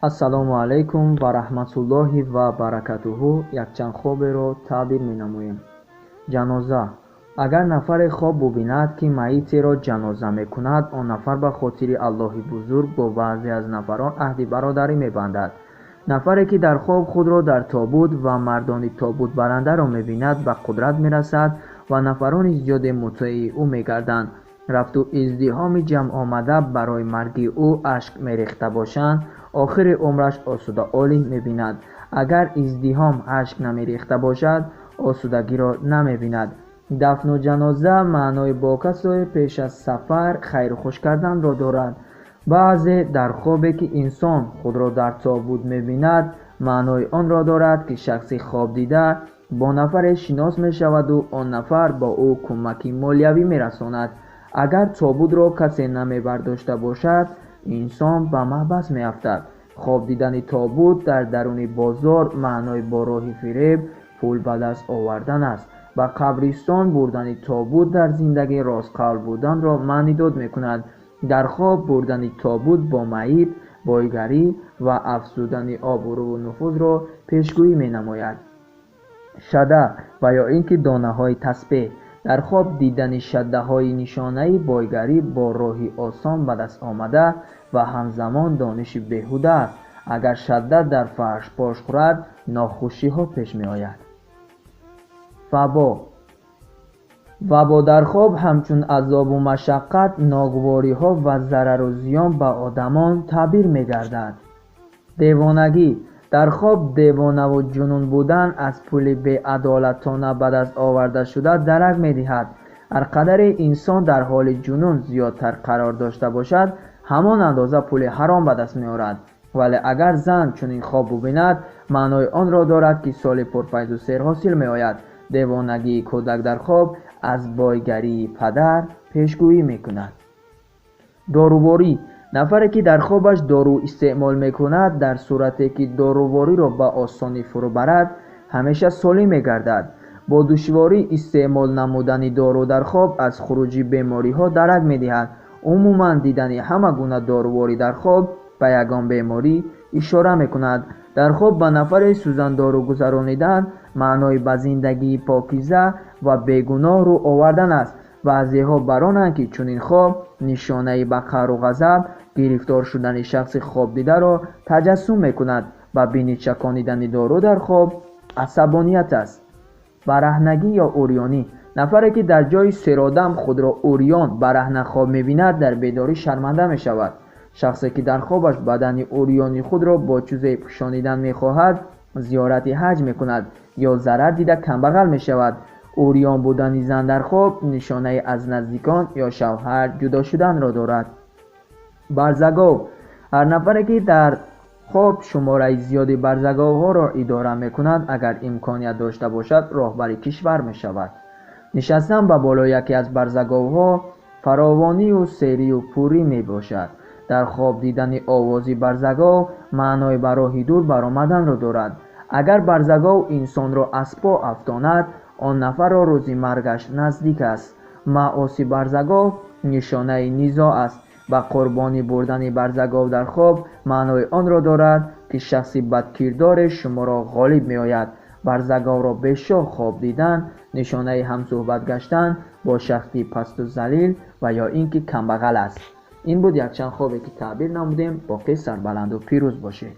ассалому алайкум ва раҳматуллоҳи ва баракатуҳу. Якчанд хоберо таъбир менамоем. ҷаноза. Агар нафаре хоб бубинад ки маитеро ҷаноза мекунад, он нафар ба хотири Аллоҳи бузург бо баъзе аз нафарон аҳди бародарӣ мебандад. нафаре ки дар хоб худро дар тобут ва мардони тобутбарандаро мебинад, ба қудрат мерасад ва нафарони зиёде муттоии ӯ мегарданд. рафту издиҳоми ҷамъомада барои марги ӯ ашк мерехта бошанд, охири умраш осуда олih мебинад. агар издиҳом ашк намерехта бошад, осудагиро намебинад. дафну ҷаноза маънои бо касое пеш аз сафар хайрухуш карданро дорад. баъзе дар хобе ки инсон худро дар тобут мебинад, маънои онро дорад ки шахси хобдида бо нафаре шинос мешаваду он нафар бо ӯ кӯмаки молиявӣ мерасонад. агар тобутро касе намебардошта бошад, инсон ба маҳбас меафтад. хоб дидани тобут дар даруни бозор маънои бо роҳи фиреб пул ба даст овардан аст. ба қабристон бурдани тобут дар зиндагӣ ростқавл буданро маънидод мекунад. дар хоб бурдани тобут бо маит бойгарӣ ва афзудани обрӯву нуфузро пешгӯӣ менамояд. шада ва ё ин ки донаҳои тасбеҳ. дар хоб дидани шаддаҳои нишонаи бойгарӣ бо роҳи осон ба даст омада ва ҳамзамон дониши беҳуда аст. агар шадда дар фаҳш пош хӯрад, нохушиҳо пеш меояд. вабо дар хоб ҳамчун азобу машаққат, ногвориҳо ва зарару зиён ба одамон таъбир мегардад. девонагӣ. дар хоб девонаву ҷунун будан аз пули беадолатона ба даст овардашуда дарак медиҳад. ҳар қадаре инсон дар ҳоли ҷунун зиёдтар қарор дошта бошад, ҳамон андоза пули ҳаром ба даст меорад. вале агар зан чунин хоб бубинад, маънои онро дорад ки соли пурфайзу сер ҳосил меояд. девонагии кӯдак дар хоб аз бойгарии падар пешгӯӣ мекунад. доруворӣ. нафаре ки дар хобаш дору истеъмол мекунад, дар сурате ки дорувориро ба осонӣ фурӯбарад, ҳамеша солим мегардад. бо душворӣ истеъмол намудани дору дар хоб аз хуруҷи бемориҳо дарак медиҳад. умуман дидани ҳама гуна доруворӣ дар хоб ба ягон беморӣ ишора мекунад. дар хоб ба нафаре сӯзандору гузаронидан маънои ба зиндагии покиза ва бегуноҳ рӯ овардан аст. баъзеҳо баронанд ки чунин хоб нишонаи ба қару ғазаб гирифтор шудани шахси хобдидаро таҷассум мекунад. ба бинӣ чаконидани дору дар хоб асабоният аст. бараҳнагӣ ё урёнӣ. нафаре ки дар ҷои серодам худро урён бараҳна хоб мебинад, дар бедорӣ шарманда мешавад. шахсе ки дар хобаш бадани урёни худро бо чӯзе пӯшонидан мехоҳад, зиёрати ҳаҷ мекунад ё зарар дида камбағал мешавад. урён будани зан дар хоб нишонаи аз наздикон ё шавҳар ҷудо шуданро дорад. барзагов. ҳар нафаре ки дар хоб шумораи зиёди барзаговҳоро идора мекунад, агар имконият дошта бошад, роҳбари кишвар мешавад. нишастан ба болои яке аз барзаговҳо фаровонию серию пурӣ мебошад. дар хоб дидани овози барзагов маънои ба роҳи дур баромаданро дорад. агар барзагов инсонро аз по афтонад, он нафарро рӯзи маргаш наздик аст. маъоси барзагов нишонаи низоъ аст. ба қурбонӣ бурдани барзагов дар хоб маънои онро дорад ки шахси бадкирдоре шуморо ғолиб меояд. барзаговро бешоҳ хоб дидан нишонаи ҳамсӯҳбат гаштан бо шахси пасту залил ва ё ин ки камбағал аст. ин буд якчанд хобе ки таъбир намудем. боқӣ сарбаланду пирӯз бошед.